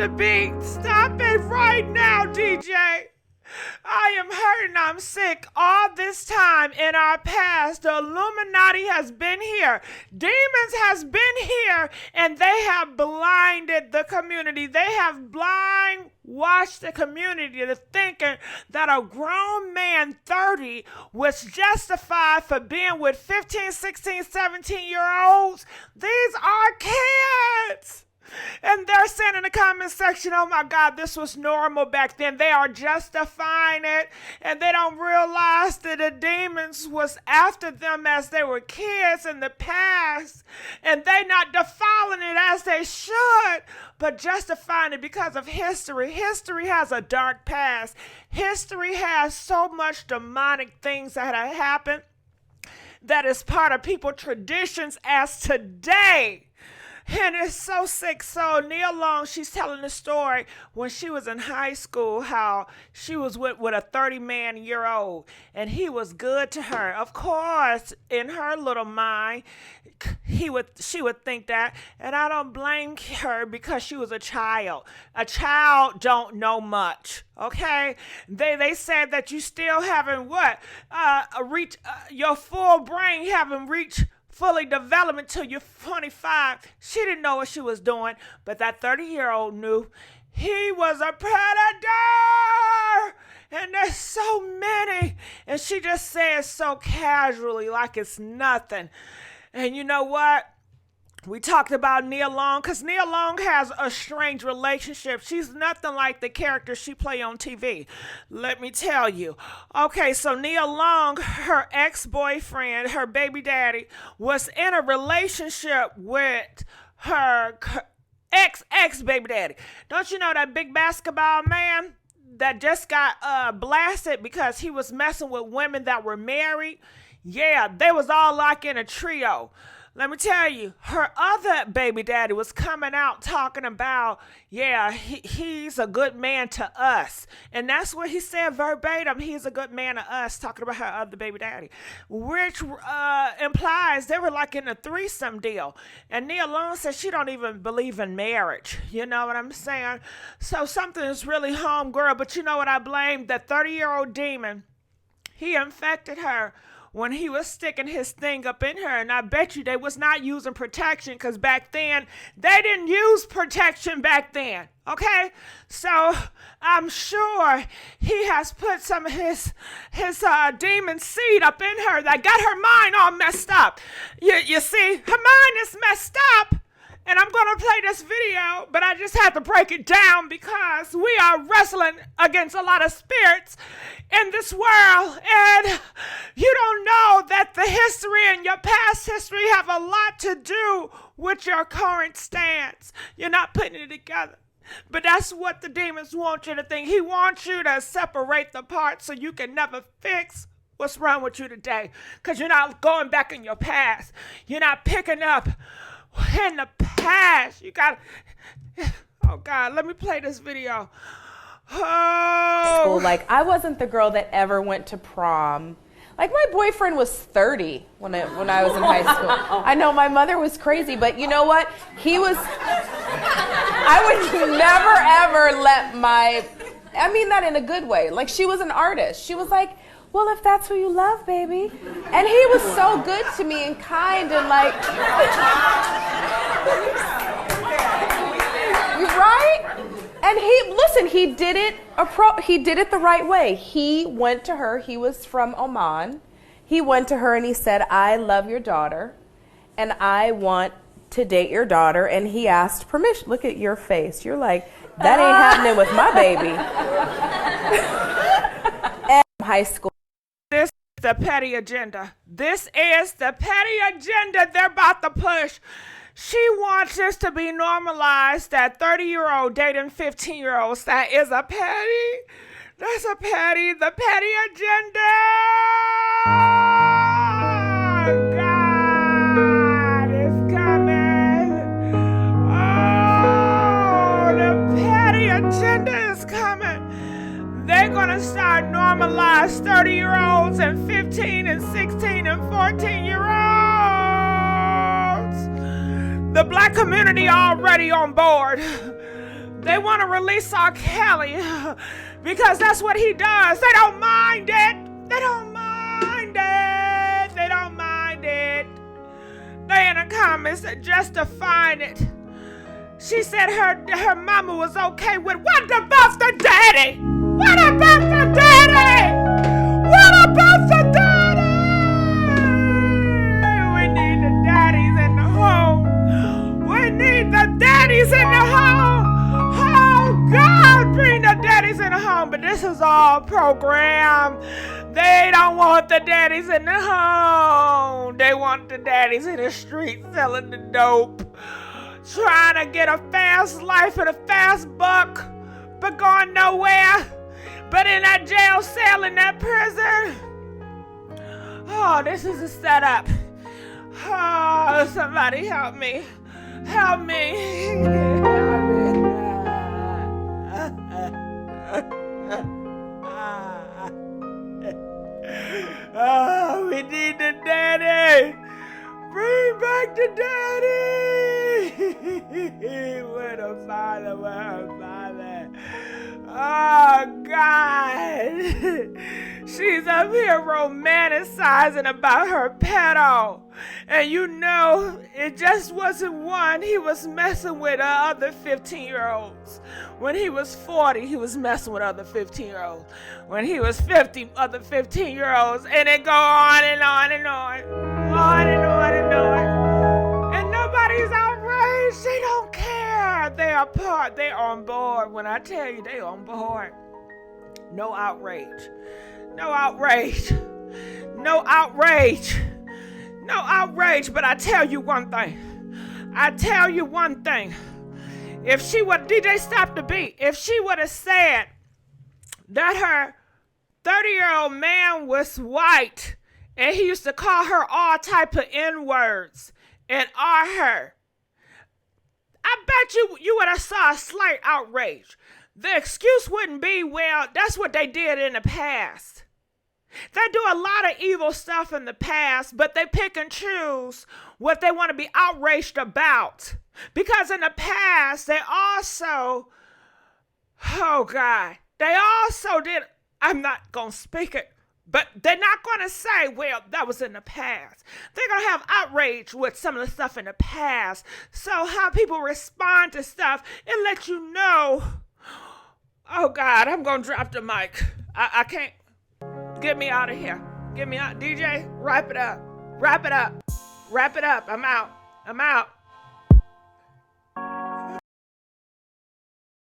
the beat. Stop it right now, DJ. I am hurting, I'm sick. All this time in our past, the Illuminati has been here. Demons has been here, and they have blinded the community. They have washed the community to thinking that a grown man 30 was justified for being with 15, 16, 17-year-olds. These are kids. And they're saying in the comment section, oh my God, this was normal back then. They are justifying it, and they don't realize that the demons was after them as they were kids in the past, and they not defiling it as they should, but justifying it because of history. History has a dark past. History has so much demonic things that have happened that is part of people's traditions as today. And it's so sick. So Nia Long, she's telling the story when she was in high school, how she was with a 30-year-old, and he was good to her. Of course, in her little mind, she would think that, and I don't blame her because she was a child. A child don't know much. Okay, they said that you still haven't reached your full brain, haven't reached fully development till you're 25. She didn't know what she was doing, but that 30-year-old knew. He was a predator, and there's so many, and she just says so casually like it's nothing. And you know what? We talked about Nia Long because Nia Long has a strange relationship. She's nothing like the character she play on TV. Let me tell you. Okay, so Nia Long, her ex-boyfriend, her baby daddy, was in a relationship with her ex-baby daddy. Don't you know that big basketball man that just got blasted because he was messing with women that were married? Yeah, they was all like in a trio. Let me tell you, her other baby daddy was coming out talking about, yeah, he's a good man to us. And that's what he said verbatim. He's a good man to us, talking about her other baby daddy, which implies they were like in a threesome deal. And Nia Long said she don't even believe in marriage. You know what I'm saying? So something is really homegirl. But you know what I blame? That 30-year-old demon, he infected her when he was sticking his thing up in her. And I bet you they was not using protection, because back then, they didn't use protection back then, okay? So I'm sure he has put some of his demon seed up in her that got her mind all messed up. You see, her mind is messed up. And I'm going to play this video, but I just have to break it down because we are wrestling against a lot of spirits in this world. And you don't know that the history and your past history have a lot to do with your current stance. You're not putting it together. But that's what the demons want you to think. He wants you to separate the parts so you can never fix what's wrong with you today, because you're not going back in your past. You're not picking up in the past. You got, oh God, let me play this video. Oh. Like, I wasn't the girl that ever went to prom. Like, my boyfriend was 30 when I was in high school. I know my mother was crazy, but you know what? I would never ever let I mean that in a good way. Like, she was an artist. She was like, well, if that's who you love, baby. And he was so good to me and kind and like, right? And he did it the right way. He went to her, he was from Oman. He went to her and he said, I love your daughter and I want to date your daughter. And he asked permission. Look at your face. You're like, that ain't happening with my baby. And high school. The petty agenda. This is the petty agenda they're about to push. She wants this to be normalized, that 30-year-old dating 15-year-olds. That is a petty. That's a petty. The petty agenda. God is coming. Oh, the petty agenda is coming. They're going to start normalize 30-year-olds and 15 and 16 and 14-year-olds. The black community already on board. They want to release R. Kelly because that's what he does. They don't mind it. They don't mind it. They don't mind it. They in the comments justifying it. She said her mama was okay with what about the daddy? What about the daddy? What about the daddy? We need the daddies in the home. We need the daddies in the home. Oh God, bring the daddies in the home. But this is all programmed. They don't want the daddies in the home. They want the daddies in the street selling the dope. Trying to get a fast life and a fast buck, but going nowhere. But in that jail cell, in that prison. Oh, this is a setup. Oh, somebody help me. Help me. Oh, we need the daddy. Bring back the daddy. Where the father, where her father. Oh, God. She's up here romanticizing about her pedo. And you know, it just wasn't one. He was messing with other 15-year-olds. When he was 40, he was messing with other 15-year-olds. When he was 50, other 15-year-olds. And it go on and on and on. On and on and on. And nobody's outraged. They don't care. They are part. They're on board. When I tell you they on board. No outrage. No outrage. No outrage. No outrage. But I tell you one thing. I tell you one thing. If she would, DJ stop the beat. If she would have said that her 30-year-old man was white and he used to call her all type of N-words and her, I bet you would have saw a slight outrage. The excuse wouldn't be, well, that's what they did in the past. They do a lot of evil stuff in the past, but they pick and choose what they want to be outraged about. Because in the past, they also, oh God, they also did, I'm not going to speak it, but they're not going to say, well, that was in the past. They're going to have outrage with some of the stuff in the past. So how people respond to stuff, it lets you know, oh God, I'm going to drop the mic. I can't. Get me out of here. Get me out. DJ, wrap it up. Wrap it up. Wrap it up. I'm out. I'm out.